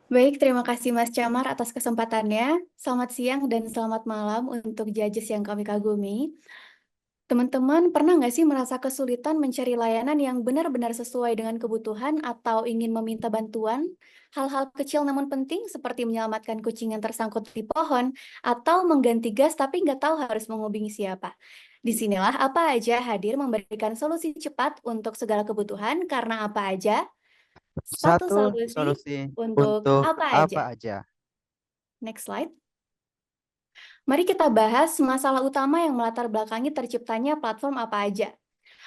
Baik, terima kasih Mas Camar atas kesempatannya. Selamat siang dan selamat malam untuk judges yang kami kagumi. Teman-teman, pernah nggak sih merasa kesulitan mencari layanan yang benar-benar sesuai dengan kebutuhan atau ingin meminta bantuan? Hal-hal kecil namun penting seperti menyelamatkan kucing yang tersangkut di pohon atau mengganti gas tapi nggak tahu harus menghubungi siapa. Disinilah apa aja hadir memberikan solusi cepat untuk segala kebutuhan karena apa aja? Satu Satu solusi solusi untuk untuk apa apa aja? aja? Next slide. Mari kita bahas masalah utama yang melatar belakangi terciptanya platform apa aja.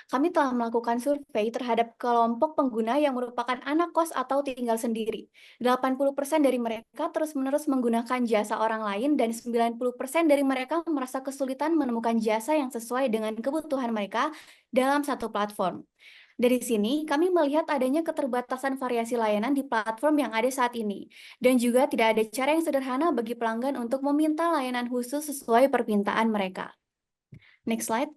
Kami telah melakukan survei terhadap kelompok pengguna yang merupakan anak kos atau tinggal sendiri. 80% dari mereka terus-menerus menggunakan jasa orang lain dan 90% dari mereka merasa kesulitan menemukan jasa yang sesuai dengan kebutuhan mereka dalam satu platform. Dari sini, kami melihat adanya keterbatasan variasi layanan di platform yang ada saat ini, dan juga tidak ada cara yang sederhana bagi pelanggan untuk meminta layanan khusus sesuai permintaan mereka. Next slide.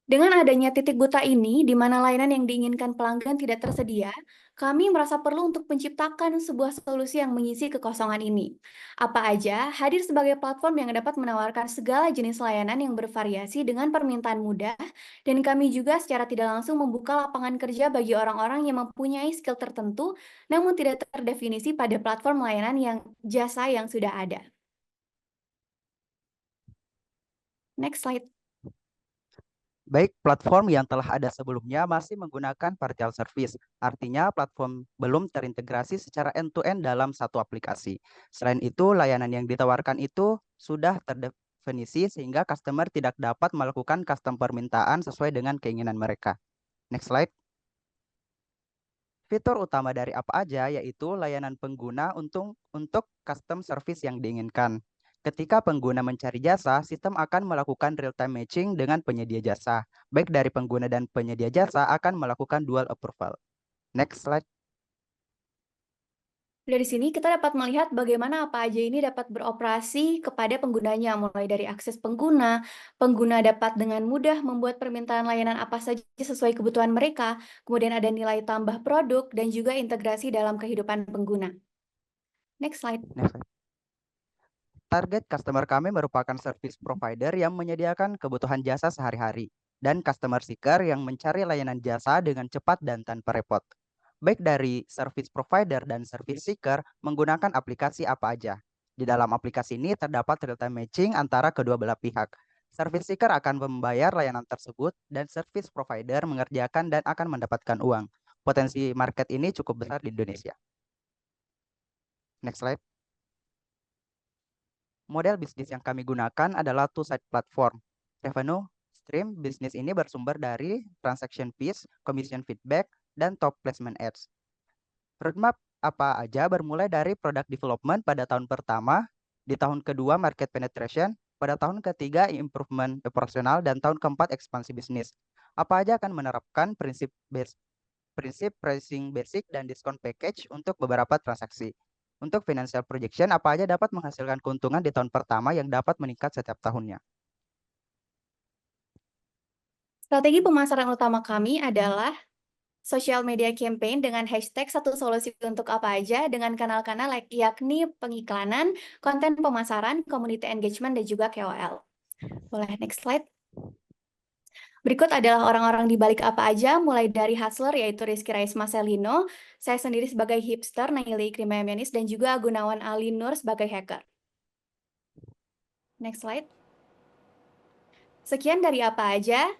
Dengan adanya titik buta ini, di mana layanan yang diinginkan pelanggan tidak tersedia, kami merasa perlu untuk menciptakan sebuah solusi yang mengisi kekosongan ini. Apa aja hadir sebagai platform yang dapat menawarkan segala jenis layanan yang bervariasi dengan permintaan mudah, dan kami juga secara tidak langsung membuka lapangan kerja bagi orang-orang yang mempunyai skill tertentu, namun tidak terdefinisi pada platform layanan yang jasa yang sudah ada. Next slide. Baik, platform yang telah ada sebelumnya masih menggunakan partial service. Artinya platform belum terintegrasi secara end-to-end dalam satu aplikasi. Selain itu, layanan yang ditawarkan itu sudah terdefinisi sehingga customer tidak dapat melakukan custom permintaan sesuai dengan keinginan mereka. Next slide. Fitur utama dari apa aja yaitu layanan pengguna untuk custom service yang diinginkan. Ketika pengguna mencari jasa, sistem akan melakukan real-time matching dengan penyedia jasa. Baik dari pengguna dan penyedia jasa akan melakukan dual approval. Next slide. Dari sini kita dapat melihat bagaimana apa aja ini dapat beroperasi kepada penggunanya, mulai dari akses pengguna, pengguna dapat dengan mudah membuat permintaan layanan apa saja sesuai kebutuhan mereka, kemudian ada nilai tambah produk, dan juga integrasi dalam kehidupan pengguna. Next slide. Next slide. Target customer kami merupakan service provider yang menyediakan kebutuhan jasa sehari-hari dan customer seeker yang mencari layanan jasa dengan cepat dan tanpa repot. Baik dari service provider dan service seeker menggunakan aplikasi apa aja. Di dalam aplikasi ini terdapat real-time matching antara kedua belah pihak. Service seeker akan membayar layanan tersebut dan service provider mengerjakan dan akan mendapatkan uang. Potensi market ini cukup besar di Indonesia. Next slide. Model bisnis yang kami gunakan adalah two-side platform. Revenue stream bisnis ini bersumber dari transaction fees, commission feedback, dan top placement ads. Roadmap apa aja bermulai dari product development pada tahun pertama, di tahun kedua market penetration, pada tahun ketiga improvement operasional, dan tahun keempat ekspansi bisnis. Apa aja akan menerapkan prinsip pricing basic dan diskon package untuk beberapa transaksi. Untuk financial projection, apa aja dapat menghasilkan keuntungan di tahun pertama yang dapat meningkat setiap tahunnya. Strategi pemasaran utama kami adalah social media campaign dengan hashtag satu solusi untuk apa aja dengan kanal-kanal yakni pengiklanan, konten pemasaran, community engagement, dan juga KOL. Boleh next slide. Berikut adalah orang-orang di balik apa aja, mulai dari hustler yaitu Rizky Raisma Selino, saya sendiri sebagai hipster, Naili Krimemenis, dan juga Gunawan Ali Nur sebagai hacker. Next slide. Sekian dari apa aja.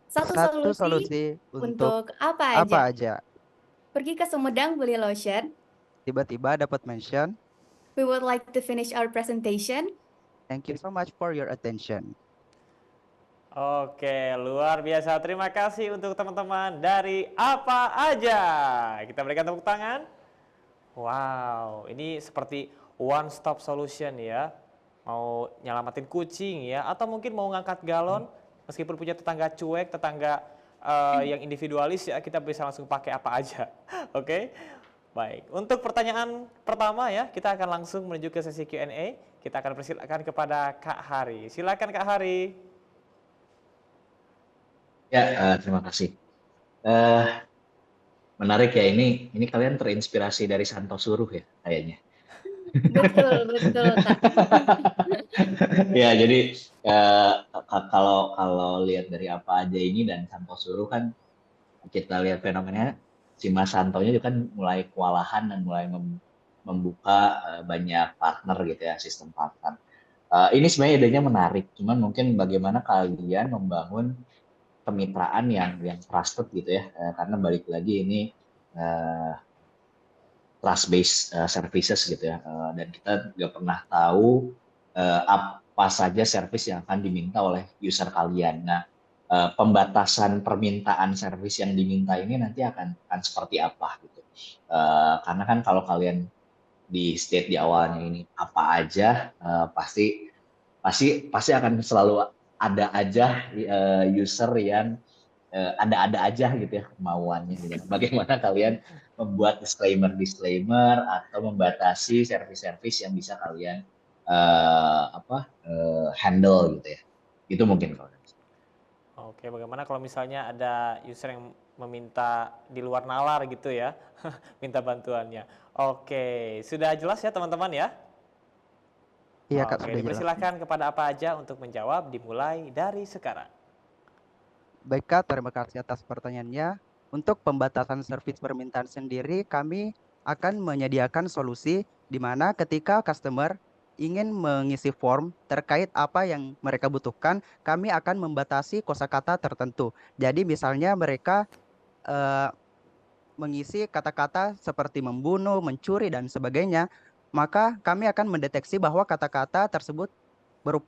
Satu Satu solusi solusi untuk untuk apa apa aja. aja. Pergi ke Sumedang beli lotion. Tiba-tiba dapat mention. We would like to finish our presentation. Thank you so much for your attention. Oke, luar biasa. Terima kasih untuk teman-teman dari apa aja. Kita berikan tepuk tangan. Wow, ini seperti one stop solution ya. Mau nyelamatin kucing ya, atau mungkin mau ngangkat galon, meskipun punya tetangga cuek, tetangga yang individualis ya, kita bisa langsung pakai apa aja. Oke, baik. Untuk pertanyaan pertama ya, kita akan langsung menuju ke sesi Q&A. Kita akan persilakan kepada Kak Hari. Silakan Kak Hari. Ya, terima kasih. Eh, Menarik ya, ini kalian terinspirasi dari Santo Suruh ya kayaknya. Betul, betul, Kak. Ya, jadi kalau lihat dari apa aja ini dan Santo Suruh kan kita lihat fenomenanya si Mas Santonya juga kan mulai kewalahan dan mulai membuka banyak partner gitu ya, sistem partner. Ini sebenarnya idenya menarik, cuman mungkin bagaimana kalian membangun kemitraan yang trusted gitu ya, karena balik lagi ini uh, trust based services gitu ya, dan kita nggak pernah tahu apa saja service yang akan diminta oleh user kalian. Nah, pembatasan permintaan service yang diminta ini nanti akan seperti apa gitu. Karena kan kalau kalian di state di awalnya ini apa aja, pasti pasti pasti akan selalu ada aja user yang ada-ada aja gitu ya kemauannya gitu. Bagaimana kalian membuat disclaimer atau membatasi service-service yang bisa kalian handle gitu ya. Itu mungkin kalau dari saya. Oke, bagaimana kalau misalnya ada user yang meminta di luar nalar gitu ya, minta bantuannya. Oke, sudah jelas ya teman-teman ya? Iya Kak, Oke, sudah jelas. dipersilahkan kepada apa aja untuk menjawab, dimulai dari sekarang. Baik Kak, terima kasih atas pertanyaannya. Untuk pembatasan servis permintaan sendiri, kami akan menyediakan solusi di mana ketika customer ingin mengisi form terkait apa yang mereka butuhkan, kami akan membatasi kosakata tertentu. Jadi misalnya mereka eh, mengisi kata-kata seperti membunuh, mencuri, dan sebagainya, maka kami akan mendeteksi bahwa kata-kata tersebut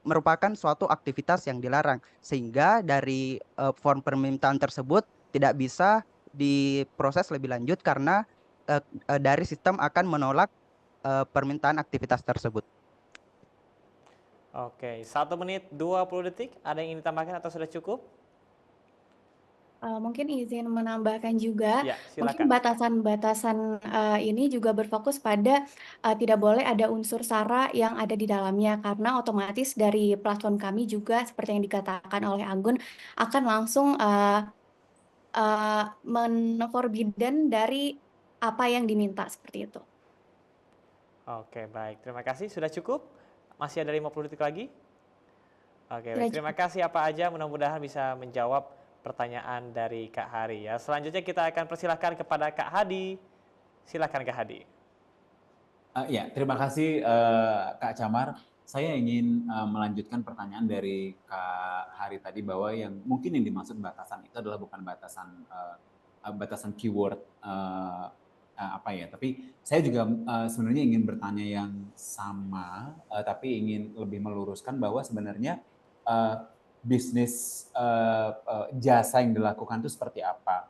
merupakan suatu aktivitas yang dilarang, sehingga dari form permintaan tersebut tidak bisa diproses lebih lanjut karena dari sistem akan menolak permintaan aktivitas tersebut. Oke, 1 menit 20 detik, ada yang ingin ditambahkan atau sudah cukup? Mungkin izin menambahkan juga, Ya, mungkin silakan. batasan-batasan ini juga berfokus pada tidak boleh ada unsur SARA yang ada di dalamnya, karena otomatis dari platform kami juga seperti yang dikatakan oleh Anggun akan langsung men-forbidden dari apa yang diminta seperti itu. Oke, baik. Terima kasih. Sudah cukup? Masih ada 50 detik lagi? Oke, Sudah baik. Terima cukup. kasih apa aja. Mudah-mudahan bisa menjawab pertanyaan dari Kak Hari ya. Selanjutnya kita akan persilahkan kepada Kak Hadi. Silakan Kak Hadi. Ya, terima kasih Kak Camar. Saya ingin melanjutkan pertanyaan dari Kak Hari tadi bahwa yang mungkin yang dimaksud batasan itu adalah bukan batasan keyword apa ya, tapi saya juga sebenarnya ingin bertanya yang sama, tapi ingin lebih meluruskan bahwa sebenarnya bisnis jasa yang dilakukan itu seperti apa?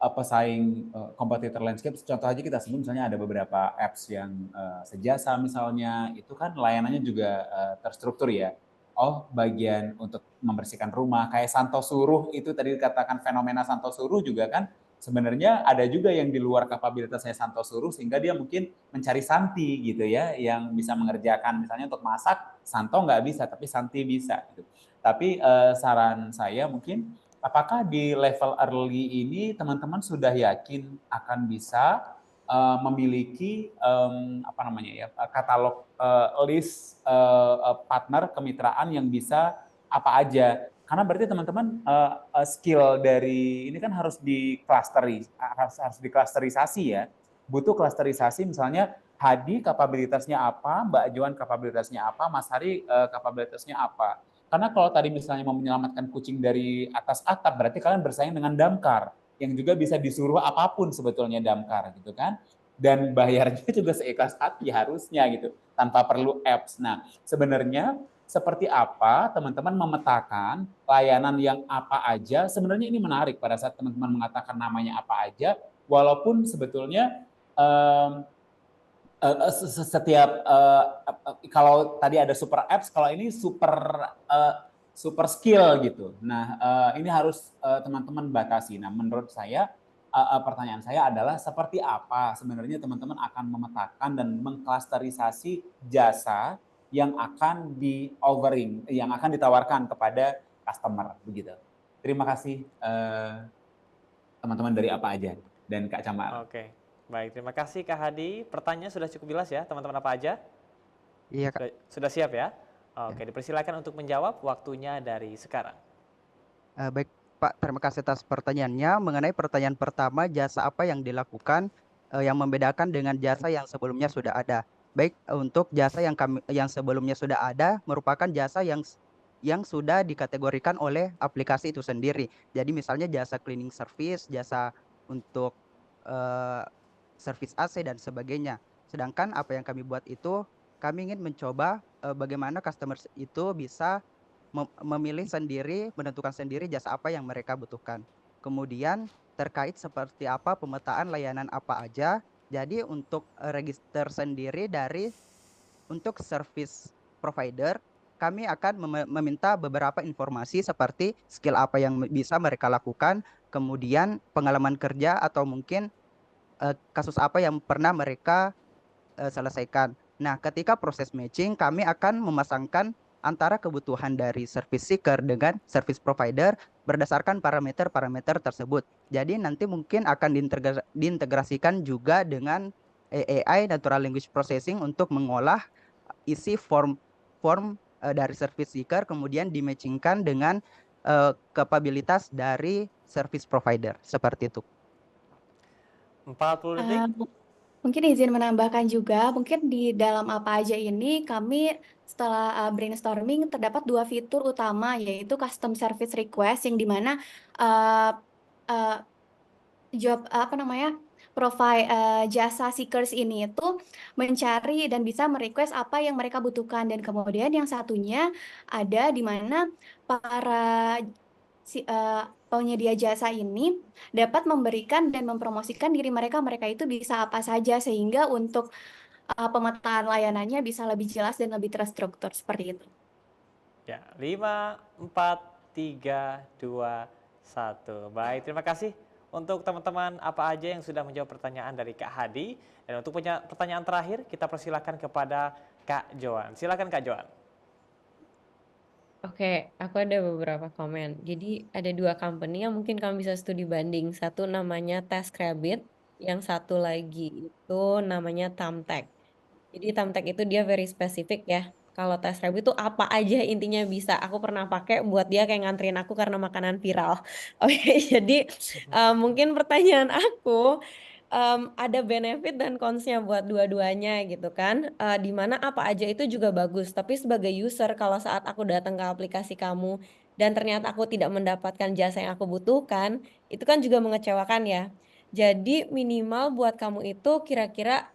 Pesaing competitor landscape, contoh aja kita sebut misalnya ada beberapa apps yang sejasa misalnya, itu kan layanannya juga terstruktur ya. Oh, bagian untuk membersihkan rumah, kayak Santo Suruh itu tadi dikatakan fenomena Santo Suruh juga kan sebenarnya ada juga yang di luar kapabilitasnya Santo Suruh sehingga dia mungkin mencari Santi gitu ya, yang bisa mengerjakan misalnya untuk masak, Santo nggak bisa tapi Santi bisa gitu. Tapi saran saya mungkin apakah di level early ini teman-teman sudah yakin akan bisa memiliki apa namanya ya katalog list partner kemitraan yang bisa apa aja? Karena berarti teman-teman skill dari ini kan harus harus diklasterisasi ya. Butuh klasterisasi misalnya Hadi kapabilitasnya apa, Mbak Joan kapabilitasnya apa, Mas Hari kapabilitasnya apa. Karena kalau tadi misalnya mau menyelamatkan kucing dari atas atap, berarti kalian bersaing dengan damkar yang juga bisa disuruh apapun sebetulnya damkar gitu kan. Dan bayarnya juga seikhlas hati harusnya gitu, tanpa perlu apps. Nah, sebenarnya seperti apa teman-teman memetakan layanan yang apa aja. Sebenarnya ini menarik pada saat teman-teman mengatakan namanya apa aja, walaupun sebetulnya setiap kalau tadi ada super apps, kalau ini super skill gitu. Nah, ini harus teman-teman batasi. Nah, menurut saya pertanyaan saya adalah seperti apa sebenarnya teman-teman akan memetakan dan mengklasterisasi jasa yang akan yang akan ditawarkan kepada customer begitu. Terima kasih teman-teman dari apa aja. dan Kak Camar. Oke, baik. Terima kasih Kak Hadi. Pertanyaan sudah cukup jelas ya, teman-teman apa aja? Iya, Kak. Sudah siap ya? Ya. Oke, dipersilakan untuk menjawab. Waktunya dari sekarang. Baik, Pak, terima kasih atas pertanyaannya. Mengenai pertanyaan pertama, jasa apa yang dilakukan yang membedakan dengan jasa yang sebelumnya sudah ada? Baik, untuk jasa yang sebelumnya sudah ada merupakan jasa yang sudah dikategorikan oleh aplikasi itu sendiri. Jadi misalnya jasa cleaning service, jasa untuk eh, service AC dan sebagainya. Sedangkan apa yang kami buat itu, kami ingin mencoba bagaimana customer itu bisa memilih sendiri, menentukan sendiri jasa apa yang mereka butuhkan. Kemudian terkait seperti apa pemetaan layanan apa aja. Jadi untuk register sendiri untuk service provider, kami akan meminta beberapa informasi seperti skill apa yang bisa mereka lakukan, kemudian pengalaman kerja atau mungkin kasus apa yang pernah mereka selesaikan. Nah, ketika proses matching, kami akan memasangkan antara kebutuhan dari service seeker dengan service provider berdasarkan parameter-parameter tersebut. Jadi nanti mungkin akan diintegrasikan juga dengan AI, Natural Language Processing, untuk mengolah isi form dari service seeker, kemudian dimatchingkan dengan kapabilitas dari service provider. Seperti itu. 40 detik. Mungkin izin menambahkan juga, mungkin di dalam apa aja ini kami setelah brainstorming terdapat 2 fitur utama, yaitu custom service request yang dimana profile jasa seekers ini itu mencari dan bisa merequest apa yang mereka butuhkan, dan kemudian yang satunya ada di mana para penyedia jasa ini dapat memberikan dan mempromosikan diri mereka itu bisa apa saja, sehingga untuk pemetaan layanannya bisa lebih jelas dan lebih terstruktur seperti itu. Ya, 5, 4, 3, 2, 1. Baik, terima kasih untuk teman-teman apa aja yang sudah menjawab pertanyaan dari Kak Hadi. Dan untuk pertanyaan terakhir, kita persilakan kepada Kak Joan. Silakan Kak Joan. Oke, aku ada beberapa komen. Jadi ada 2 company yang mungkin kamu bisa studi banding. Satu namanya TaskRabbit, yang satu lagi itu namanya Thumbtack. Jadi Thumbtack itu dia very spesifik ya. Kalau TaskRabbit itu apa aja intinya bisa. Aku pernah pakai buat dia kayak nganterin aku karena makanan viral. Oke, jadi mungkin pertanyaan aku, ada benefit dan cons-nya buat dua-duanya gitu kan. Di mana apa aja itu juga bagus. Tapi sebagai user, kalau saat aku datang ke aplikasi kamu dan ternyata aku tidak mendapatkan jasa yang aku butuhkan, itu kan juga mengecewakan ya. Jadi minimal buat kamu itu kira-kira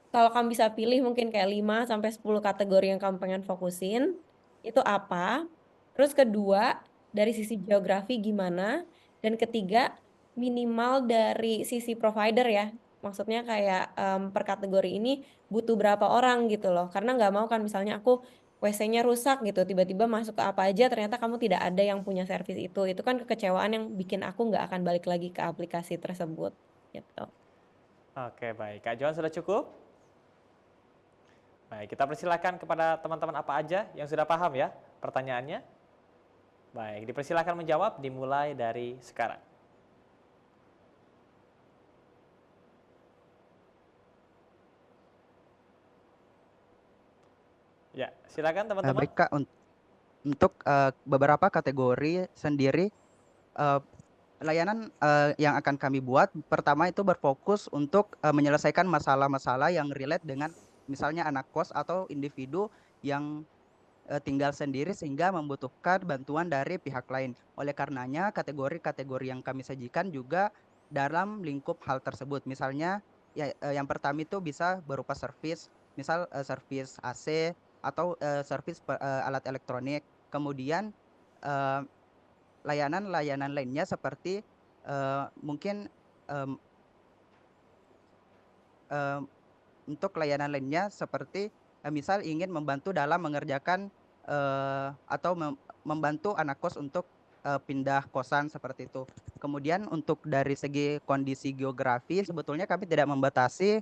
kalau kamu bisa pilih mungkin kayak 5 sampai 10 kategori yang kamu pengen fokusin, itu apa? Terus kedua, dari sisi geografi gimana? Dan ketiga, minimal dari sisi provider ya. Maksudnya kayak per kategori ini butuh berapa orang gitu loh. Karena nggak mau kan misalnya aku WC-nya rusak gitu, tiba-tiba masuk ke apa aja ternyata kamu tidak ada yang punya servis itu. Itu kan kekecewaan yang bikin aku nggak akan balik lagi ke aplikasi tersebut gitu. Oke, baik. Kak Joan sudah cukup? Baik, kita persilakan kepada teman-teman apa aja yang sudah paham ya pertanyaannya. Baik, dipersilakan menjawab dimulai dari sekarang. Ya, silakan teman-teman. Baik, Kak, untuk beberapa kategori sendiri, layanan yang akan kami buat pertama itu berfokus untuk menyelesaikan masalah-masalah yang relate dengan misalnya anak kos atau individu yang tinggal sendiri sehingga membutuhkan bantuan dari pihak lain. Oleh karenanya kategori-kategori yang kami sajikan juga dalam lingkup hal tersebut. Misalnya ya, yang pertama itu bisa berupa servis, misal servis AC atau servis alat elektronik. Kemudian eh, layanan-layanan lainnya seperti mungkin em, em, untuk layanan lainnya seperti misal ingin membantu dalam mengerjakan atau membantu anak kos untuk pindah kosan seperti itu. Kemudian untuk dari segi kondisi geografi sebetulnya kami tidak membatasi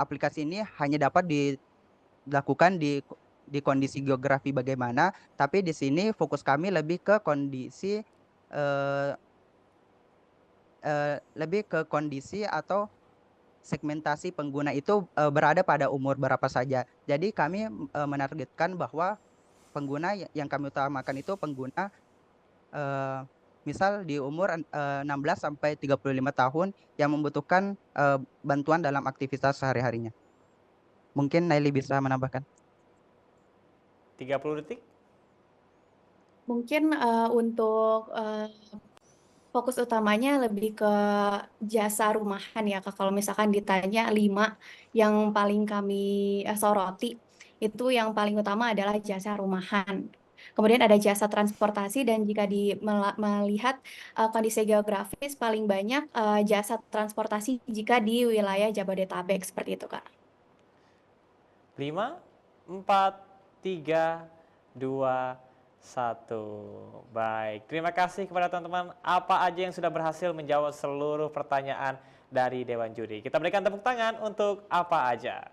aplikasi ini hanya dapat dilakukan di kondisi geografi bagaimana, tapi di sini fokus kami lebih ke kondisi lebih ke kondisi atau segmentasi pengguna itu berada pada umur berapa saja. Jadi kami menargetkan bahwa pengguna yang kami utamakan itu pengguna eh, misal di umur 16 sampai 35 tahun yang membutuhkan bantuan dalam aktivitas sehari-harinya. Mungkin Naili bisa menambahkan. 30 detik. Mungkin untuk fokus utamanya lebih ke jasa rumahan ya Kak. Kalau misalkan ditanya 5 yang paling kami soroti, itu yang paling utama adalah jasa rumahan. Kemudian ada jasa transportasi dan jika melihat kondisi geografis paling banyak jasa transportasi jika di wilayah Jabodetabek seperti itu Kak. 5, 4, 3, 2, 1. Baik, terima kasih kepada teman-teman apa aja yang sudah berhasil menjawab seluruh pertanyaan dari Dewan Juri. Kita berikan tepuk tangan untuk apa aja.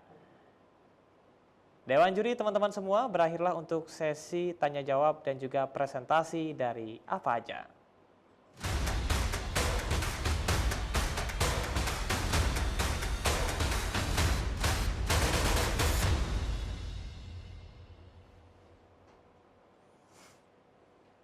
Dewan Juri teman-teman semua, berakhirlah untuk sesi tanya jawab dan juga presentasi dari apa aja.